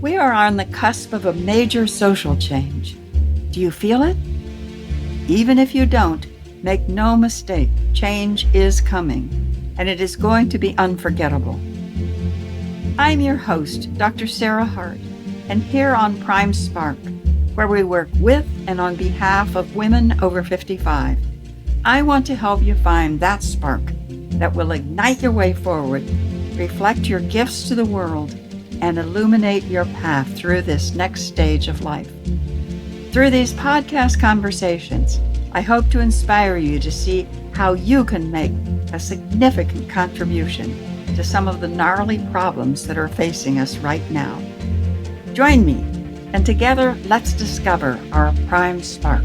We are on the cusp of a major social change. Do you feel it? Even if you don't, make no mistake, change is coming, and it is going to be unforgettable. I'm your host, Dr. Sarah Hart, and here on Prime Spark, where we work with and on behalf of women over 55, I want to help you find that spark that will ignite your way forward, reflect your gifts to the world, and illuminate your path through this next stage of life. Through these podcast conversations, I hope to inspire you to see how you can make a significant contribution to some of the gnarly problems that are facing us right now. Join me, and together let's discover our Prime Spark.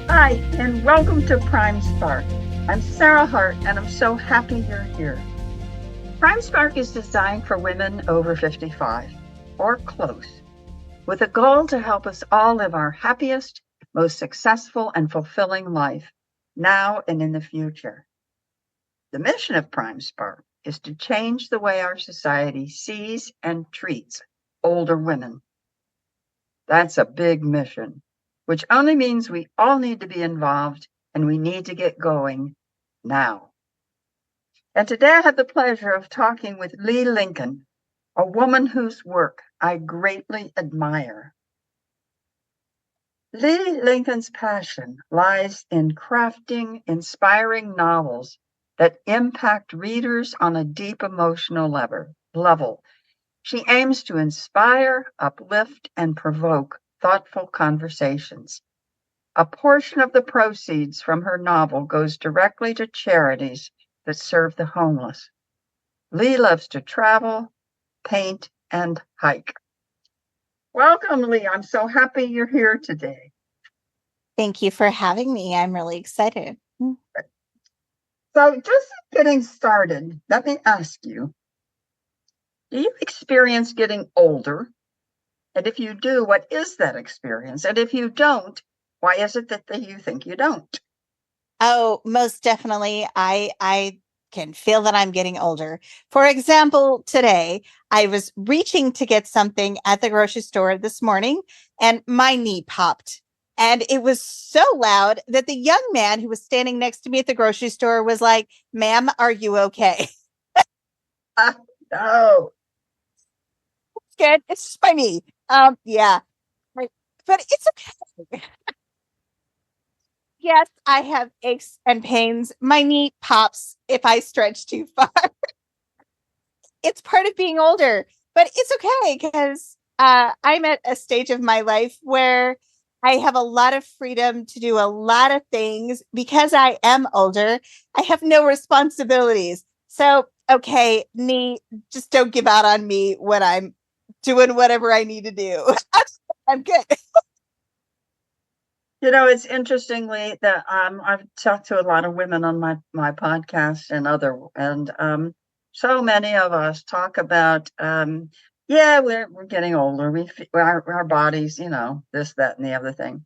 Hi, and welcome to Prime Spark. I'm Sarah Hart, and I'm so happy you're here. Prime Spark is designed for women over 55, or close, with a goal to help us all live our happiest, most successful, and fulfilling life, now and in the future. The mission of Prime Spark is to change the way our society sees and treats older women. That's a big mission, which only means we all need to be involved and we need to get going now. And today I have the pleasure of talking with Leigh Lincoln, a woman whose work I greatly admire. Leigh Lincoln's passion lies in crafting inspiring novels that impact readers on a deep emotional level. She aims to inspire, uplift, and provoke thoughtful conversations. A portion of the proceeds from her novel goes directly to charities that serve the homeless. Leigh loves to travel, paint, and hike. Welcome, Leigh. I'm so happy you're here today. Thank you for having me. I'm really excited. So just getting started, let me ask you, do you experience getting older? And if you do, what is that experience? And if you don't, why is it that you think you don't? Oh, most definitely. I can feel that I'm getting older. For example, today I was reaching to get something at the grocery store this morning and my knee popped. And it was so loud that the young man who was standing next to me at the grocery store was like, "Ma'am, are you okay?" No. It's good. It's just my knee. Yeah. But it's okay. Yes, I have aches and pains. My knee pops if I stretch too far. It's part of being older, but it's okay because I'm at a stage of my life where I have a lot of freedom to do a lot of things because I am older. I have no responsibilities. So, okay, knee, just don't give out on me when I'm doing whatever I need to do. I'm good. You know, it's interestingly that I've talked to a lot of women on my podcast and so many of us talk about yeah, we're getting older. Our bodies, you know, this, that, and the other thing.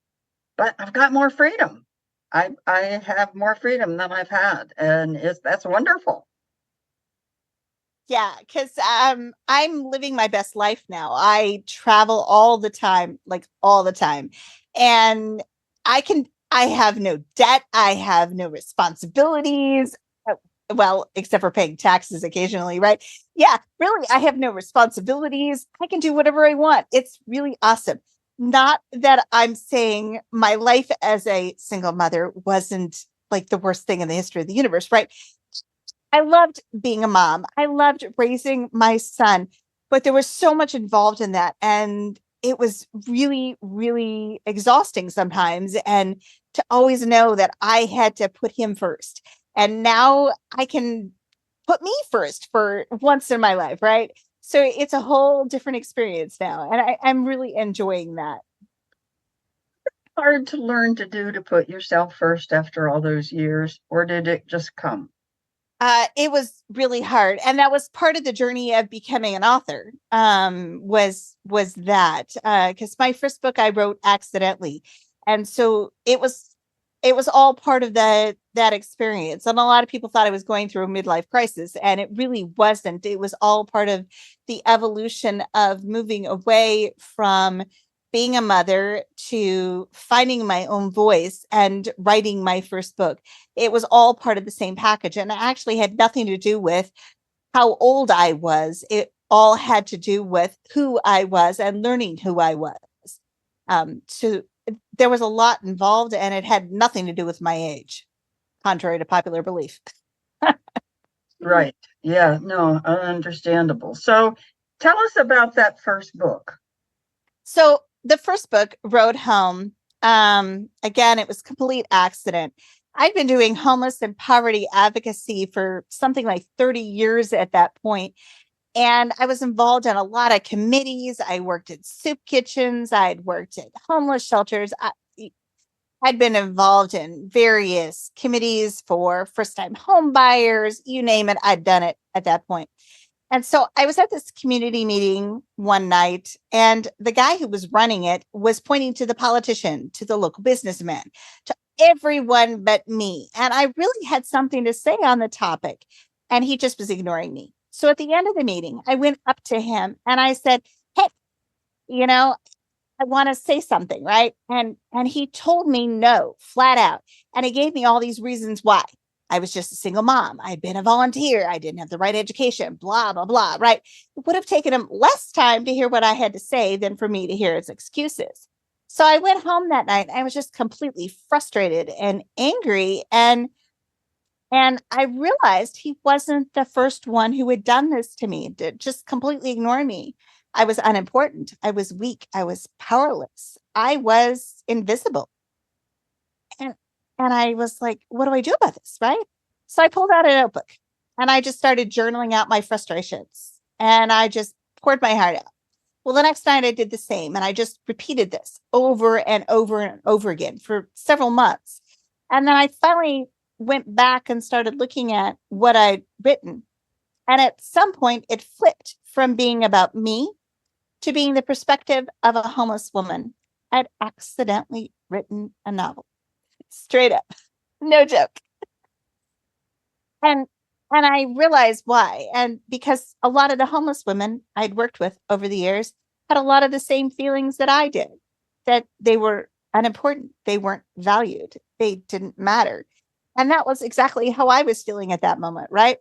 But I've got more freedom. I have more freedom than I've had, and that's wonderful. Yeah, because I'm living my best life now. I travel all the time, like all the time. And I have no debt. I have no responsibilities. Well, except for paying taxes occasionally, right? Yeah, really, I have no responsibilities. I can do whatever I want. It's really awesome. Not that I'm saying my life as a single mother wasn't like the worst thing in the history of the universe, right? I loved being a mom. I loved raising my son, but there was so much involved in that. And it was really, really exhausting sometimes. And to always know that I had to put him first. And now I can put me first for once in my life, right? So it's a whole different experience now. And I'm really enjoying that. Hard to learn to do to put yourself first after all those years, or did it just come? It was really hard, and that was part of the journey of becoming an author. Was that because my first book I wrote accidentally, and so it was it was all part of that experience. And a lot of people thought I was going through a midlife crisis, and it really wasn't. It was all part of the evolution of moving away from being a mother to finding my own voice and writing my first book. It was all part of the same package, and it actually had nothing to do with how old I was. It all had to do with who I was and learning who I was. So there was a lot involved, and it had nothing to do with my age, contrary to popular belief. Right. Yeah, no, understandable. So tell us about that first book. So the first book, Road Home, again, it was complete accident. I'd been doing homeless and poverty advocacy for something like 30 years at that point. And I was involved in a lot of committees. I worked at soup kitchens. I'd worked at homeless shelters. I'd been involved in various committees for first-time home buyers, you name it, I'd done it at that point. And so I was at this community meeting one night, and the guy who was running it was pointing to the politician, to the local businessman, to everyone but me. And I really had something to say on the topic, and he just was ignoring me. So at the end of the meeting, I went up to him and I said, "Hey, you know, I want to say something, right?" And he told me no, flat out. And he gave me all these reasons why. I was just a single mom. I'd been a volunteer. I didn't have the right education, blah, blah, blah, right? It would have taken him less time to hear what I had to say than for me to hear his excuses. So I went home that night. I was just completely frustrated and angry. And I realized he wasn't the first one who had done this to me, to just completely ignore me. I was unimportant. I was weak. I was powerless. I was invisible. And and I was like, what do I do about this? Right. So I pulled out a notebook and I just started journaling out my frustrations, and I just poured my heart out. Well, the next night I did the same, and I just repeated this over and over and over again for several months. And then I finally went back and started looking at what I'd written. And at some point, it flipped from being about me to being the perspective of a homeless woman. I'd accidentally written a novel, straight up, no joke. And and I realized why. And because a lot of the homeless women I'd worked with over the years had a lot of the same feelings that I did, that they were unimportant, they weren't valued, they didn't matter. And that was exactly how I was feeling at that moment, right?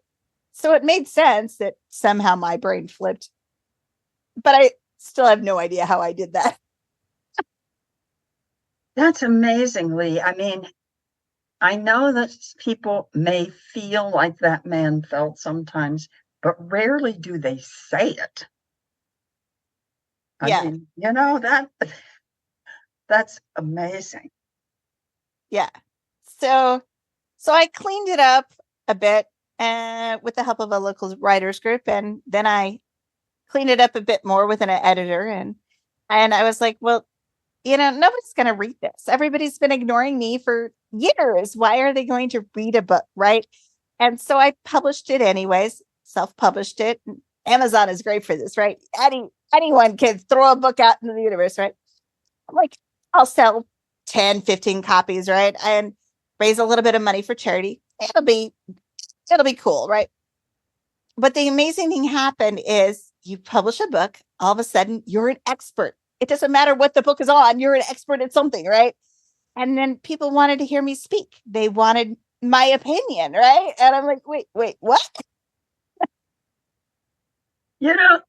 So it made sense that somehow my brain flipped, but I still have no idea how I did that. That's amazing, Leigh. I mean, I know that people may feel like that man felt sometimes, but rarely do they say it. I Yeah. mean, that's amazing. Yeah. So I cleaned it up a bit with the help of a local writers group, and then I cleaned it up a bit more with an editor, and I was like, well, nobody's going to read this. Everybody's been ignoring me for years. Why are they going to read a book, right? And so I published it anyways, self-published it. Amazon is great for this, right? Anyone can throw a book out into the universe, right? I'm like, I'll sell 10, 15 copies, right? And raise a little bit of money for charity. It'll be cool, right? But the amazing thing happened is you publish a book, all of a sudden you're an expert. It doesn't matter what the book is on, you're an expert at something, right? And then people wanted to hear me speak. They wanted my opinion, right? And I'm like, wait, what?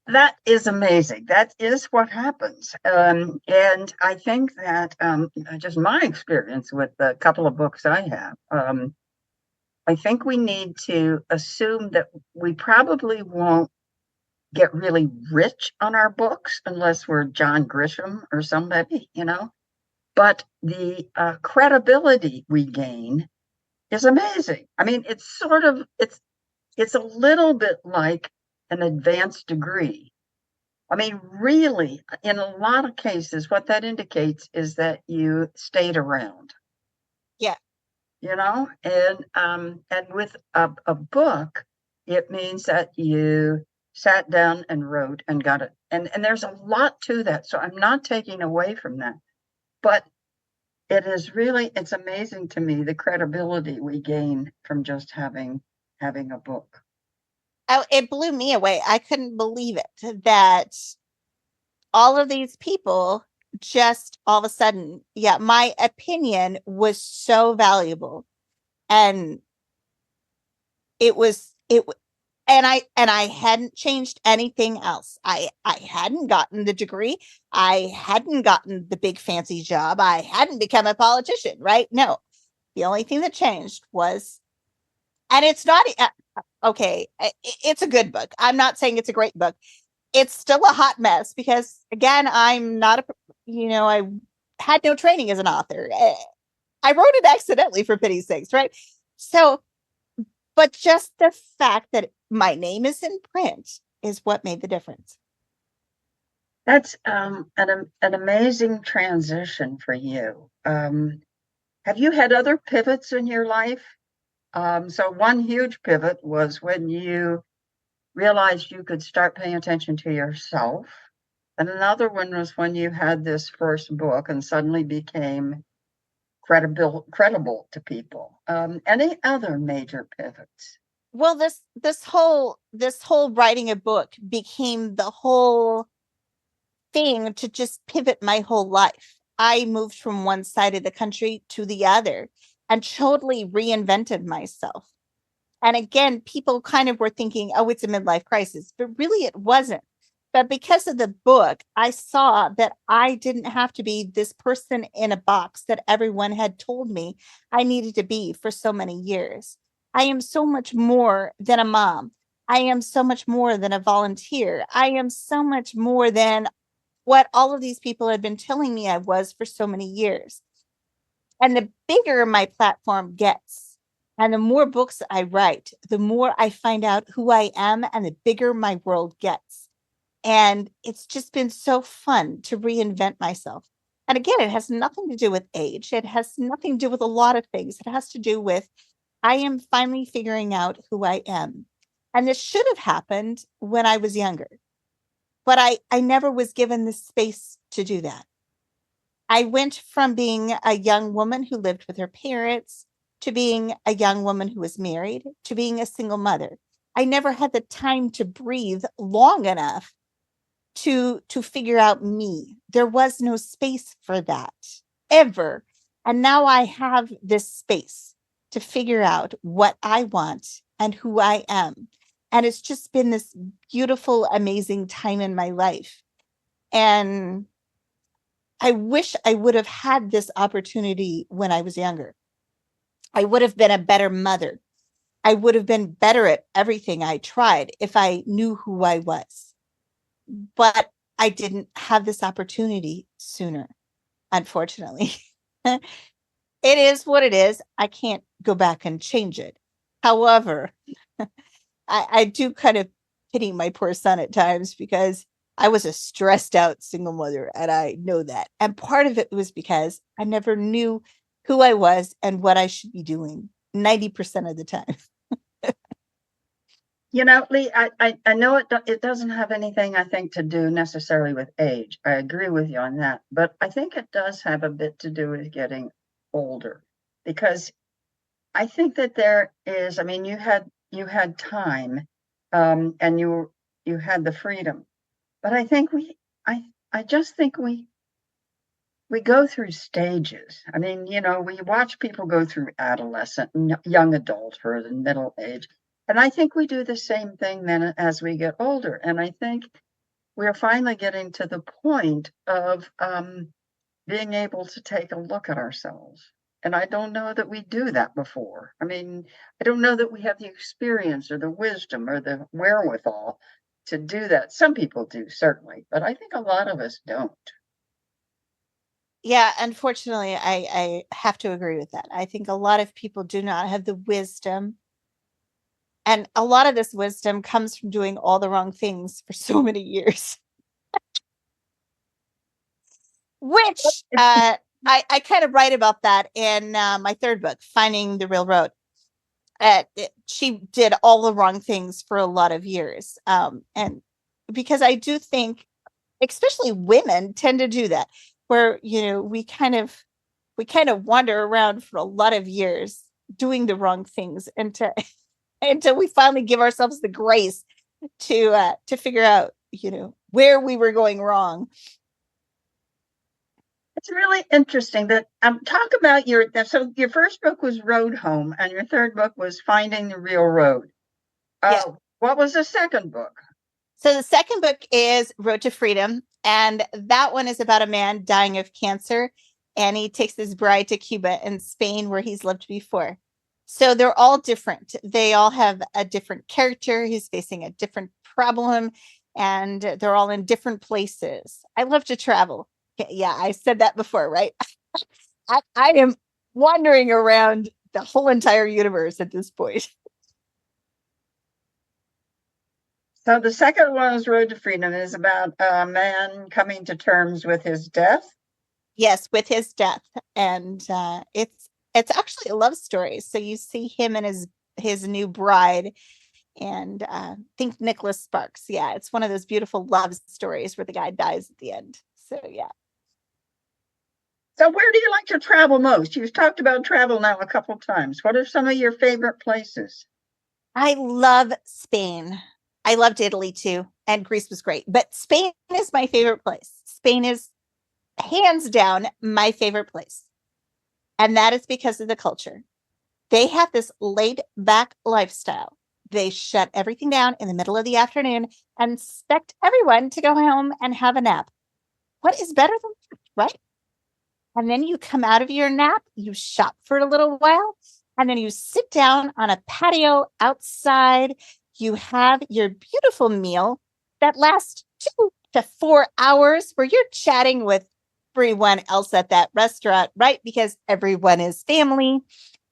That is amazing. That is what happens. And I think that just my experience with a couple of books I have, I think we need to assume that we probably won't get really rich on our books unless we're John Grisham or somebody, but the credibility we gain is amazing. I mean, it's a little bit like an advanced degree. I mean, really, in a lot of cases, what that indicates is that you stayed around. Yeah. And with a book, it means that you sat down and wrote and got it. And there's a lot to that. So I'm not taking away from that. But it is really, it's amazing to me the credibility we gain from just having a book. Oh, it blew me away. I couldn't believe it that all of these people just all of a sudden, yeah, my opinion was so valuable. And it and I hadn't changed anything else. I hadn't gotten the degree. I hadn't gotten the big fancy job. I hadn't become a politician, right? No. The only thing that changed was, and it's not okay, it's a good book. I'm not saying it's a great book. It's still a hot mess because again, I'm not a, I had no training as an author. I wrote it accidentally, for pity's sakes, right? So, but just the fact that my name is in print is what made the difference. That's an amazing transition for you. Have you had other pivots in your life? So one huge pivot was when you realized you could start paying attention to yourself. And another one was when you had this first book and suddenly became credible to people. Any other major pivots? Well, this whole writing a book became the whole thing to just pivot my whole life. I moved from one side of the country to the other and totally reinvented myself. And again, people kind of were thinking, oh, it's a midlife crisis, but really it wasn't. But because of the book, I saw that I didn't have to be this person in a box that everyone had told me I needed to be for so many years. I am so much more than a mom. I am so much more than a volunteer. I am so much more than what all of these people had been telling me I was for so many years. And the bigger my platform gets, and the more books I write, the more I find out who I am and the bigger my world gets. And it's just been so fun to reinvent myself. And again, it has nothing to do with age. It has nothing to do with a lot of things. It has to do with I am finally figuring out who I am. And this should have happened when I was younger, but I never was given the space to do that. I went from being a young woman who lived with her parents to being a young woman who was married to being a single mother. I never had the time to breathe long enough to figure out me. There was no space for that ever. And now I have this space to figure out what I want and who I am. And it's just been this beautiful, amazing time in my life. And I wish I would have had this opportunity when I was younger. I would have been a better mother. I would have been better at everything I tried if I knew who I was. But I didn't have this opportunity sooner, unfortunately. It is what it is. I can't go back and change it. However, I do kind of pity my poor son at times because I was a stressed out single mother and I know that. And part of it was because I never knew who I was and what I should be doing 90% of the time. Leigh, I know it doesn't have anything, I think, to do necessarily with age. I agree with you on that, but I think it does have a bit to do with getting older, because I think that there is, I mean, you had time, and you had the freedom, but I just think we go through stages. I mean, we watch people go through adolescent, young adulthood, and middle age. And I think we do the same thing then as we get older. And I think we're finally getting to the point of being able to take a look at ourselves. And I don't know that we do that before. I mean, I don't know that we have the experience or the wisdom or the wherewithal to do that. Some people do, certainly, but I think a lot of us don't. Yeah, unfortunately, I have to agree with that. I think a lot of people do not have the wisdom. And a lot of this wisdom comes from doing all the wrong things for so many years, which I kind of write about that in my third book, Finding the Real Road. She did all the wrong things for a lot of years. And because I do think, especially women tend to do that, where, we we kind of wander around for a lot of years doing the wrong things until we finally give ourselves the grace to figure out, where we were going wrong. It's really interesting that talk about your first book was Road Home, and your third book was Finding the Real Road. Yeah. What was the second book? So the second book is Road to Freedom, and that one is about a man dying of cancer, and he takes his bride to Cuba and Spain, where he's lived before. So they're all different. They all have a different character who's facing a different problem, and they're all in different places. I love to travel. Yeah, I said that before, right? I am wandering around the whole entire universe at this point. So the second one is Road to Freedom, is about a man coming to terms with his death. Yes, with his death, and it's actually a love story. So you see him and his new bride, and think Nicholas Sparks. Yeah, it's one of those beautiful love stories where the guy dies at the end. So yeah. So where do you like to travel most? You've talked about travel now a couple times. What are some of your favorite places? I love Spain. I loved Italy too, and Greece was great. But Spain is my favorite place. Spain is hands down my favorite place. And that is because of the culture. They have this laid back lifestyle. They shut everything down in the middle of the afternoon and expect everyone to go home and have a nap. What is better than that, right? And then you come out of your nap, you shop for a little while, and then you sit down on a patio outside. You have your beautiful meal that lasts 2 to 4 hours where you're chatting with everyone else at that restaurant, right? Because everyone is family.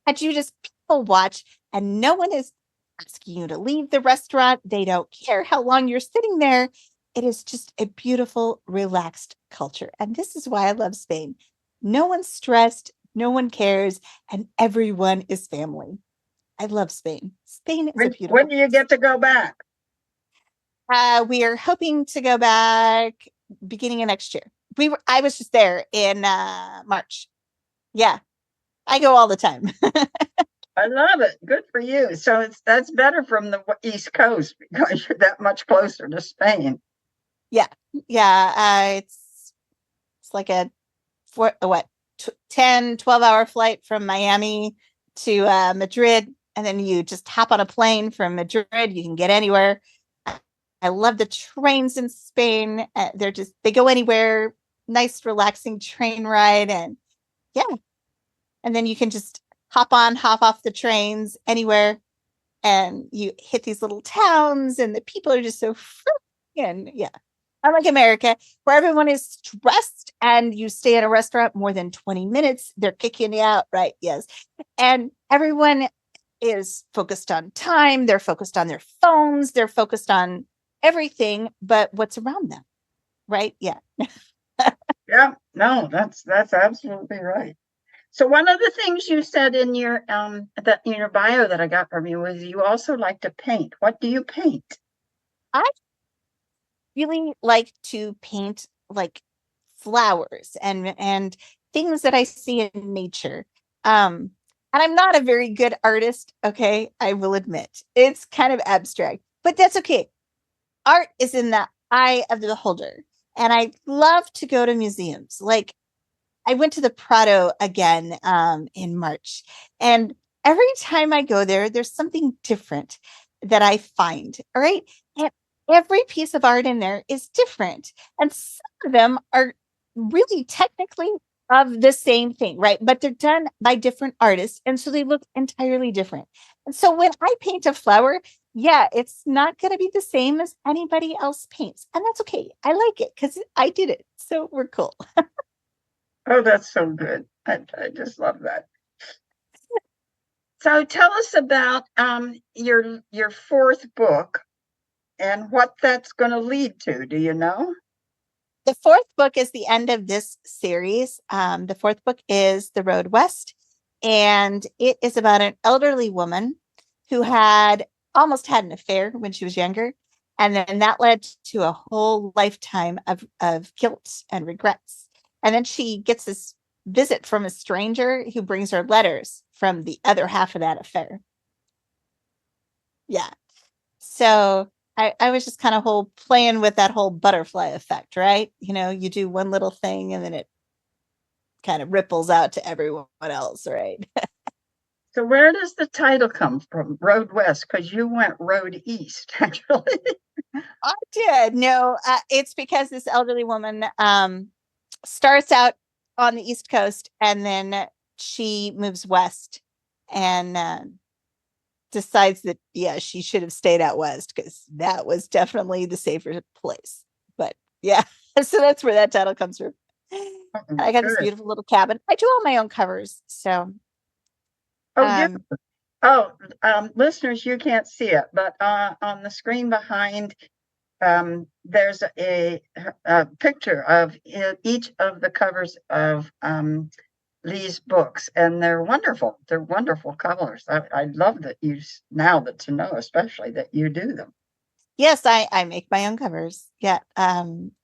And you just people watch, and no one is asking you to leave the restaurant. They don't care how long you're sitting there. It is just a beautiful, relaxed culture. And this is why I love Spain. No one's stressed, no one cares, and everyone is family. I love Spain. Spain is a beautiful. When do you get to go back? We are hoping to go back beginning of next year. I was just there in March. Yeah, I go all the time. I love it. Good for you. So that's better from the East Coast because you're that much closer to Spain. Yeah. It's like a 10, 12-hour flight from Miami to Madrid, and then you just hop on a plane from Madrid. You can get anywhere. I love the trains in Spain. They go anywhere. Nice, relaxing train ride, and yeah, and then you can just hop off the trains anywhere, and you hit these little towns, and the people are just so free. And yeah, unlike America, where everyone is stressed and you stay at a restaurant more than 20 minutes, they're kicking you out, right? Yes. And everyone is focused on time. They're focused on their phones. They're focused on everything but what's around them, right? Yeah. Yeah, no, that's absolutely right. So one of the things you said in your bio that I got from you was you also like to paint. What do you paint? I really like to paint like flowers and things that I see in nature. And I'm not a very good artist, okay? I will admit. It's kind of abstract, but that's okay. Art is in the eye of the beholder. And I love to go to museums. Like I went to the Prado again in March. And every time I go there, there's something different that I find. All right. And every piece of art in there is different. And some of them are really technically of the same thing, right? But they're done by different artists. And so they look entirely different. And so when I paint a flower, yeah, it's not going to be the same as anybody else paints. And that's okay. I like it because I did it. So we're cool. Oh, that's so good. I just love that. So tell us about your fourth book and what that's going to lead to. Do you know? The fourth book is the end of this series. The fourth book is The Road West, and it is about an elderly woman who almost had an affair when she was younger. And then that led to a whole lifetime of guilt and regrets. And then she gets this visit from a stranger who brings her letters from the other half of that affair. Yeah. So I was just kind of playing with that whole butterfly effect, right? You do one little thing and then it kind of ripples out to everyone else, right? So where does the title come from, Road West? Because you went Road East, actually. I did. No, it's because this elderly woman starts out on the East Coast and then she moves west and decides that, yeah, she should have stayed out west because that was definitely the safer place. But yeah, so that's where that title comes from. And I got this Good. beautiful little cabin. I do all my own covers. So, listeners, you can't see it, but on the screen behind, there's a picture of each of the covers of Leigh's books, and they're wonderful. They're wonderful colors. I love that now that to know, especially that you do them. yes, I make my own covers. Yeah.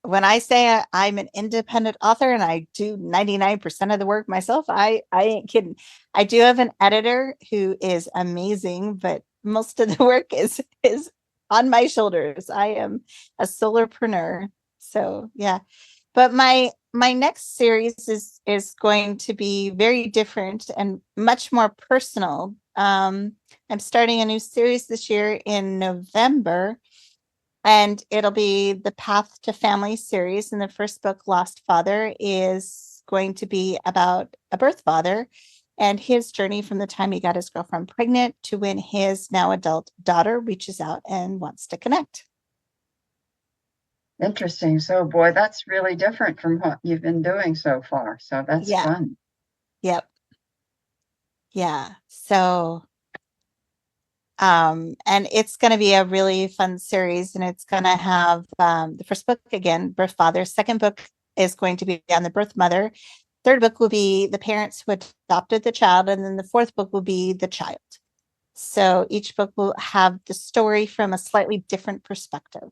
When I say I'm an independent author and I do 99% of the work myself, I ain't kidding. I do have an editor who is amazing, but most of the work is on my shoulders. I am a solopreneur. So yeah. But my next series is going to be very different and much more personal. I'm starting a new series this year in November, and it'll be the Path to Family series. And the first book, Lost Father, is going to be about a birth father and his journey from the time he got his girlfriend pregnant to when his now adult daughter reaches out and wants to connect. Interesting. So, boy, that's really different from what you've been doing so far. So that's Yeah. fun. Yep. Yeah. So and it's going to be a really fun series, and it's going to have the first book again, birth father. Second book is going to be on the birth mother. Third book will be the parents who adopted the child, and then the fourth book will be the child. So each book will have the story from a slightly different perspective.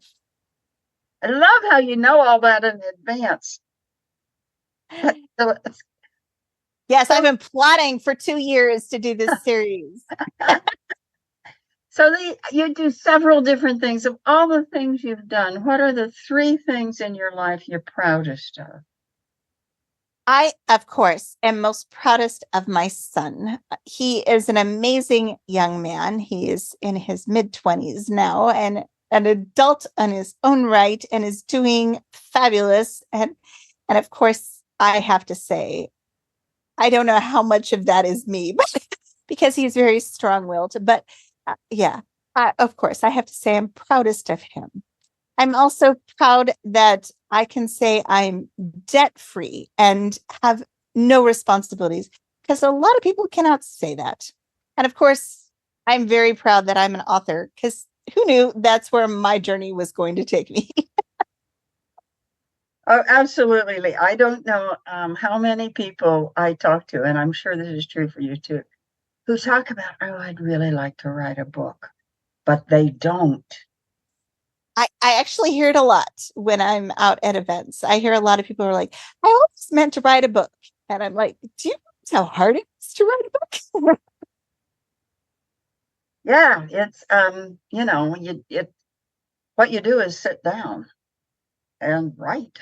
I love how you know all that in advance. Yes, I've been plotting for 2 years to do this series. So you do several different things. Of all the things you've done, what are the 3 things in your life you're proudest of? I, of course, am most proudest of my son. He is an amazing young man. He is in his mid-20s now and an adult on his own right and is doing fabulous. And of course, I have to say, I don't know how much of that is me, but because he's very strong-willed. But yeah, of course, I have to say I'm proudest of him. I'm also proud that I can say I'm debt-free and have no responsibilities, because a lot of people cannot say that. And of course, I'm very proud that I'm an author, because who knew that's where my journey was going to take me. Oh, absolutely, Leigh. I don't know how many people I talk to, and I'm sure this is true for you too, who talk about, oh, I'd really like to write a book, but they don't. I actually hear it a lot when I'm out at events. I hear a lot of people are like, I always meant to write a book. And I'm like, do you know how hard it is to write a book? Yeah, it's what you do is sit down and write.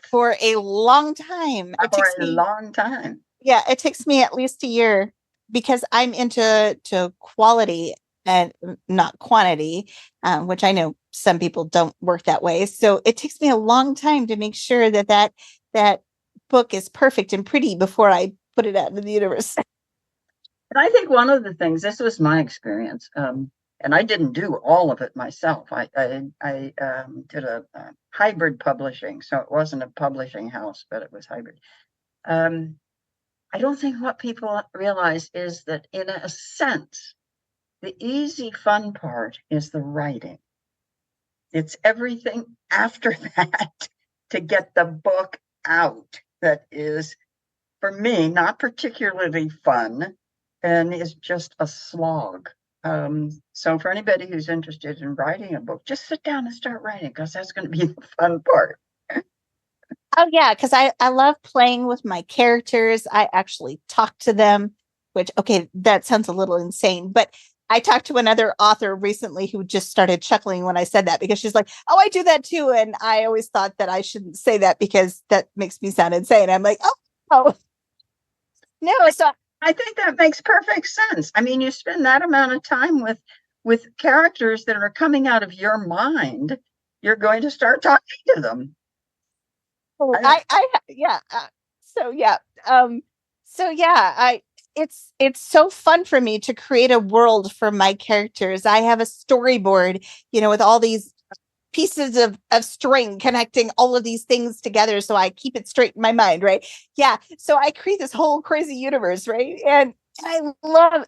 For a long time. For a long time. Yeah, it takes me at least a year because I'm into quality and not quantity, which I know some people don't work that way. So it takes me a long time to make sure that book is perfect and pretty before I put it out into the universe. And I think one of the things, this was my experience, and I didn't do all of it myself. I did a hybrid publishing, so it wasn't a publishing house, but it was hybrid. I don't think what people realize is that, in a sense, the easy, fun part is the writing. It's everything after that to get the book out that is, for me, not particularly fun and is just a slog. So for anybody who's interested in writing a book, just sit down and start writing, because that's going to be the fun part. Oh yeah, because I love playing with my characters. I actually talk to them, which okay, that sounds a little insane, but I talked to another author recently who just started chuckling when I said that because she's like, "Oh, I do that too," and I always thought that I shouldn't say that because that makes me sound insane. I'm like, oh no, so I think that makes perfect sense. I mean, you spend that amount of time with characters that are coming out of your mind, you're going to start talking to them. yeah. So yeah, um, so yeah, it's so fun for me to create a world for my characters. I have a storyboard, with all these pieces of string connecting all of these things together so I keep it straight in my mind, right? Yeah. So I create this whole crazy universe, right? And I love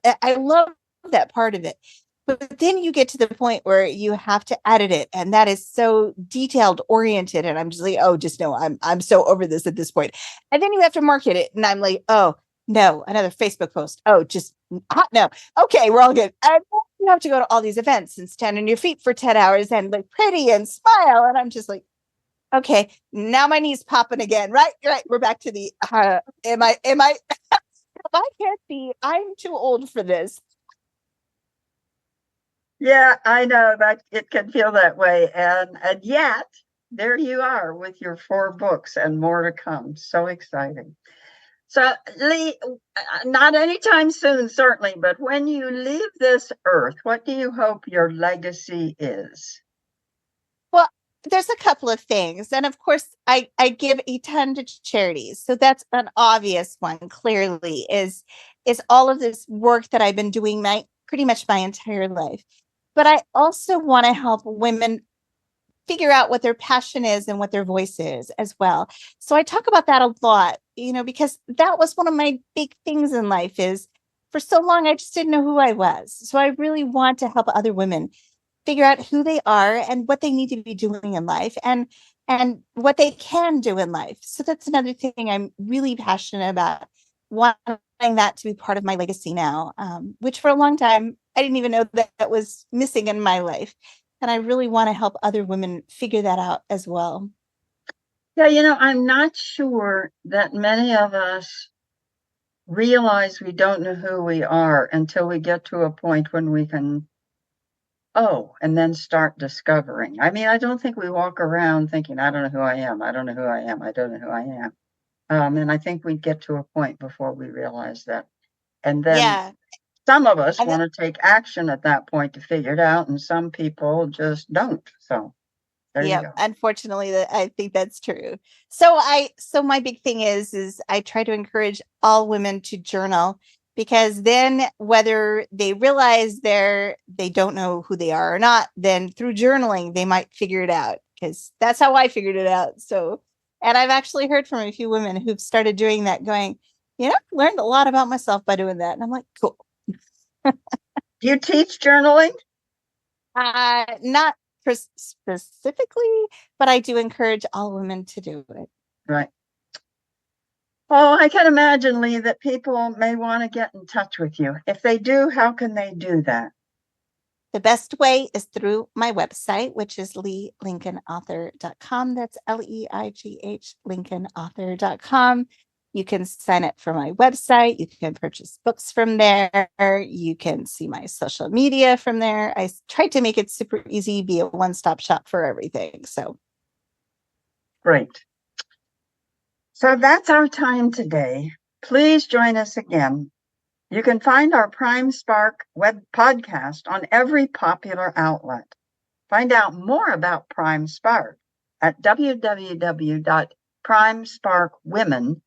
that part of it. But then you get to the point where you have to edit it, and that is so detailed oriented. And I'm just like, oh, just no, I'm so over this at this point. And then you have to market it, and I'm like, oh no, another Facebook post. Oh, just hot no. Okay, we're all good. And you have to go to all these events and stand on your feet for 10 hours and look pretty and smile. And I'm just like, okay, now my knee's popping again. Right. We're back to the I can't be, I'm too old for this. Yeah, I know that it can feel that way. And yet there you are with your 4 books and more to come. So exciting. So, Leigh, not anytime soon, certainly, but when you leave this earth, what do you hope your legacy is? Well, there's a couple of things. And of course, I give a ton to charities. So that's an obvious one, clearly, is all of this work that I've been doing my pretty much my entire life. But I also want to help women figure out what their passion is and what their voice is as well. So I talk about that a lot, because that was one of my big things in life is for so long I just didn't know who I was. So I really want to help other women figure out who they are and what they need to be doing in life and what they can do in life. So that's another thing I'm really passionate about, wanting that to be part of my legacy now, which for a long time I didn't even know that was missing in my life. And I really want to help other women figure that out as well. Yeah, I'm not sure that many of us realize we don't know who we are until we get to a point when we can, and then start discovering. I mean, I don't think we walk around thinking, I don't know who I am. I don't know who I am. I don't know who I am. And I think we get to a point before we realize that. And then Yeah. some of us And want to take action at that point to figure it out, and some people just don't. So there you yeah, go. unfortunately, I think that's true. So my big thing is I try to encourage all women to journal, because then whether they realize they don't know who they are or not, then through journaling they might figure it out, because that's how I figured it out. So, and I've actually heard from a few women who've started doing that, going, learned a lot about myself by doing that. And I'm like, cool. Do you teach journaling? Not specifically, but I do encourage all women to do it. Right. Oh, I can imagine, Leigh, that people may want to get in touch with you. If they do, how can they do that? The best way is through my website, which is LeighLincolnAuthor.com. That's LEIGH LincolnAuthor.com. You can sign up for my website. You can purchase books from there. You can see my social media from there. I tried to make it super easy, be a one-stop shop for everything. So great. So that's our time today. Please join us again. You can find our Prime Spark web podcast on every popular outlet. Find out more about Prime Spark at www.primesparkwomen.com.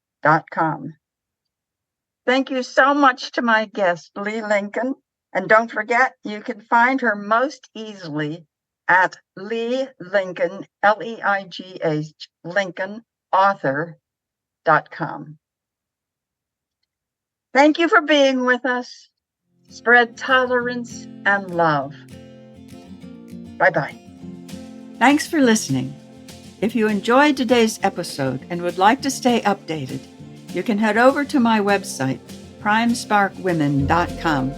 Thank you so much to my guest, Leigh Lincoln. And don't forget, you can find her most easily at Leigh Lincoln, Leigh Lincoln, author.com. Thank you for being with us. Spread tolerance and love. Bye-bye. Thanks for listening. If you enjoyed today's episode and would like to stay updated, you can head over to my website, primesparkwomen.com,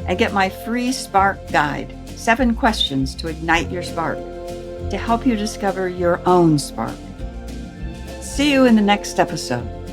and get my free Spark Guide, 7 questions to ignite your spark, to help you discover your own spark. See you in the next episode.